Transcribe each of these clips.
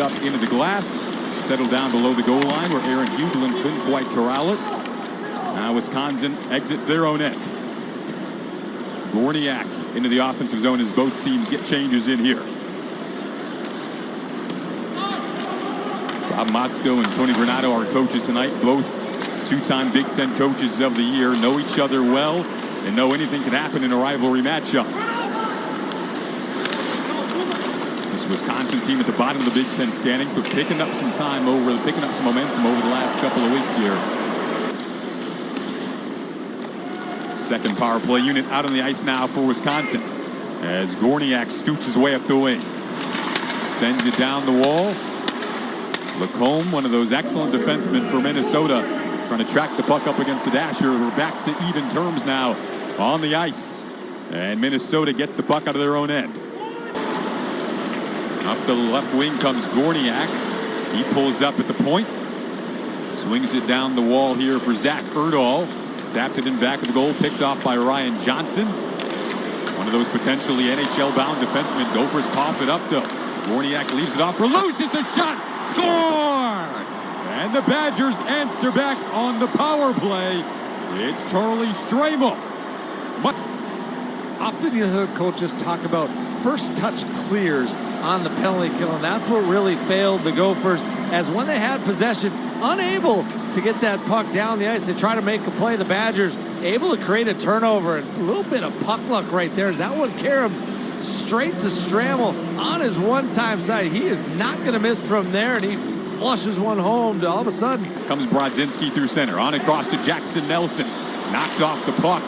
up into the glass. Settled down below the goal line where Aaron Hughlin couldn't quite corral it. Now Wisconsin exits their own end. Gorniak into the offensive zone as both teams get changes in here. Bob Motzko and Tony Granato are coaches tonight. Both two-time Big Ten coaches of the year, know each other well and know anything can happen in a rivalry matchup. This Wisconsin team at the bottom of the Big Ten standings, but picking up some momentum over the last couple of weeks here. Second power play unit out on the ice now for Wisconsin as Gorniak scoots his way up the wing. Sends it down the wall. Lacombe, one of those excellent defensemen for Minnesota, trying to track the puck up against the dasher. We're back to even terms now on the ice. And Minnesota gets the puck out of their own end. Up the left wing comes Gorniak. He pulls up at the point. Swings it down the wall here for Zach Erdahl. Tapped it in back of the goal, picked off by Ryan Johnson. One of those potentially NHL-bound defensemen. Gophers cough it up, though. Gorniak leaves it off for Lucius. A shot! Score! And the Badgers answer back on the power play. It's Charlie Stramel. Often you hear coaches talk about first touch clears on the penalty kill, and that's what really failed the Gophers, as when they had possession, unable to get that puck down the ice. They try to make a play. The Badgers able to create a turnover, and a little bit of puck luck right there as that one caroms straight to Stramel on his one-time side. He is not going to miss from there, and he flushes one home. To all of a sudden comes Brodzinski through center, on across to Jackson Nelson, knocked off the puck.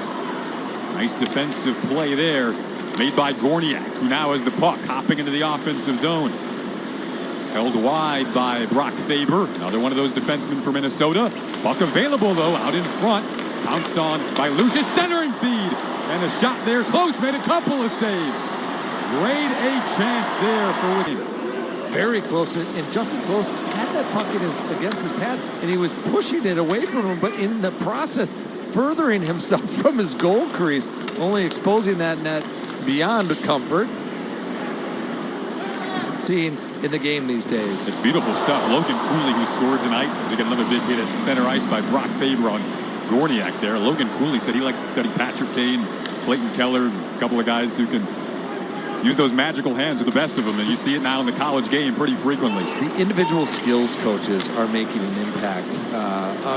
Nice defensive play there made by Gorniak, who now has the puck, hopping into the offensive zone. Held wide by Brock Faber, another one of those defensemen for Minnesota. Puck available, though, out in front. Pounced on by Lucius, centering feed. And a shot there, close, made a couple of saves. Grade A chance there for Wisconsin. Very close, and Justin Close had that puck against his pad, and he was pushing it away from him, but in the process, furthering himself from his goal crease, only exposing that net beyond comfort. In the game these days. It's beautiful stuff. Logan Cooley, who scored tonight, as we get another big hit at center ice by Brock Faber on Gorniak there. Logan Cooley said he likes to study Patrick Kane, Clayton Keller, a couple of guys who can use those magical hands are the best of them, and you see it now in the college game pretty frequently. The individual skills coaches are making an impact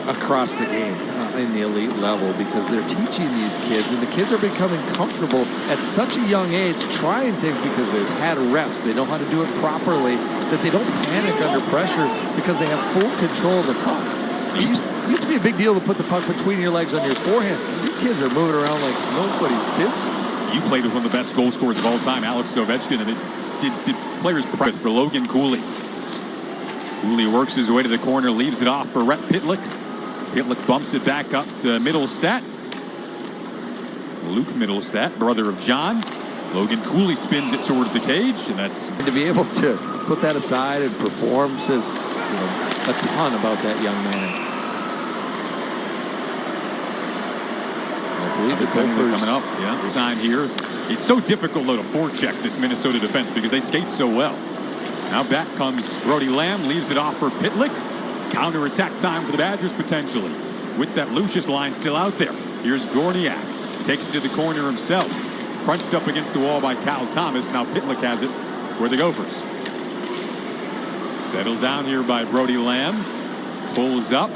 across the game in the elite level, because they're teaching these kids, and the kids are becoming comfortable at such a young age trying things because they've had reps. They know how to do it properly, that they don't panic under pressure because they have full control of the puck. It used to be a big deal to put the puck between your legs on your forehand. These kids are moving around like nobody's business. You played with one of the best goal scorers of all time, Alex Ovechkin, and it did players press for Logan Cooley. Cooley works his way to the corner, leaves it off for Rhett Pitlick. Pitlick bumps it back up to Middlestat. Luke Middlestat, brother of John. Logan Cooley spins it towards the cage, and that's... And to be able to put that aside and perform says, a ton about that young man. I believe the Gophers coming up. Yeah, time here. It's so difficult, though, to forecheck this Minnesota defense because they skate so well. Now back comes Brody Lamb, leaves it off for Pitlick. Counter-attack time for the Badgers, potentially. With that Lucius line still out there. Here's Gorniak. Takes it to the corner himself. Crunched up against the wall by Cal Thomas. Now Pitlick has it for the Gophers. Settled down here by Brody Lamb. Pulls up.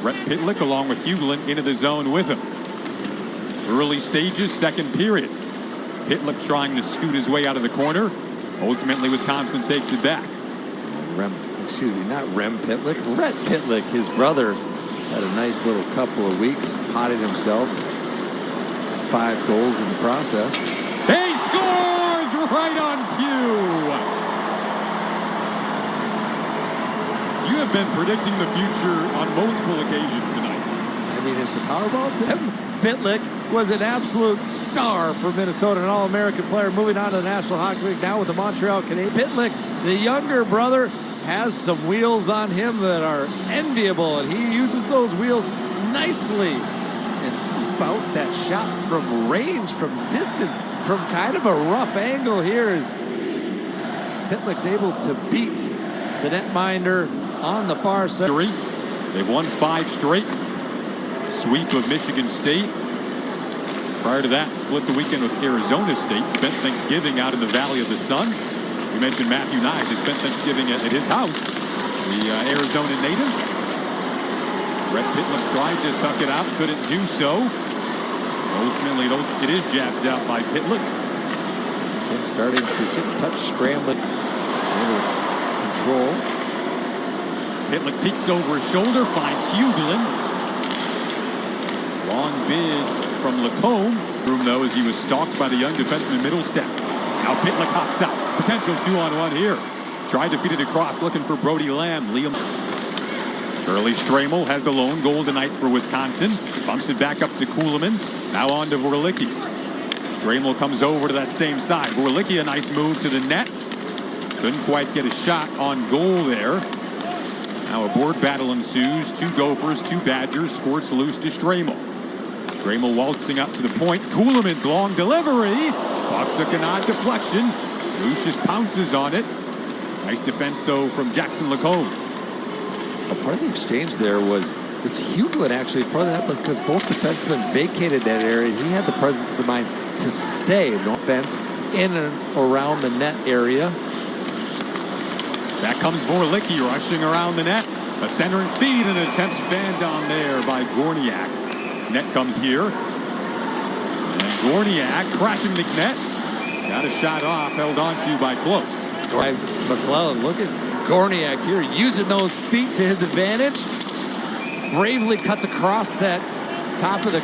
Rhett Pitlick along with Hughlin into the zone with him. Early stages, second period. Pitlick trying to scoot his way out of the corner. Ultimately, Wisconsin takes it back. Rhett Pitlick. Rhett Pitlick, his brother, had a nice little couple of weeks. Potted himself. 5 goals in the process. He scores right on cue. You have been predicting the future on multiple occasions tonight. I mean, it's the Powerball to him. Pitlick was an absolute star for Minnesota, an All-American player, moving on to the National Hockey League now with the Montreal Canadiens. Pitlick, the younger brother, has some wheels on him that are enviable, and he uses those wheels nicely. And about that shot from range, from distance, from kind of a rough angle here, is Pitlick's able to beat the netminder on the far side. They've won 5 straight. Sweep of Michigan State. Prior to that, split the weekend with Arizona State. Spent Thanksgiving out in the Valley of the Sun. We mentioned Matthew Knight has spent Thanksgiving at his house. The Arizona native. Rhett Pitlick tried to tuck it out, couldn't do so. Ultimately, it is jabbed out by Pitlick. And starting to get a touch scrambling. Control. Pitlick peeks over his shoulder, finds Huglin. Long bid from Lacombe. Room though as he was stalked by the young defenseman Middlestep. Now Pitlick hops out. Potential 2-on-1 here. Tried to feed it across, looking for Brody Lamb. Liam. Early Stramel has the lone goal tonight for Wisconsin. Bumps it back up to Ceulemans. Now on to Vorlicki. Stramel comes over to that same side. Vorlicki, a nice move to the net. Couldn't quite get a shot on goal there. Now a board battle ensues. 2 Gophers, 2 Badgers. Squirts loose to Stramel. Stramel waltzing up to the point. Ceulemans, long delivery. Puck took an odd deflection. Lucius pounces on it. Nice defense, though, from Jackson Lacombe. Part of the exchange there was Huglin actually in front of that because both defensemen vacated that area. He had the presence of mind to stay. No offense in and around the net area. Back comes Vorlicki rushing around the net. A centering feed and an attempt fanned on there by Gorniak. Net comes here. And Gorniak crashing the net. Got a shot off, held on to by Close. McClellan, look at Gorniak here using those feet to his advantage. Bravely cuts across that top of the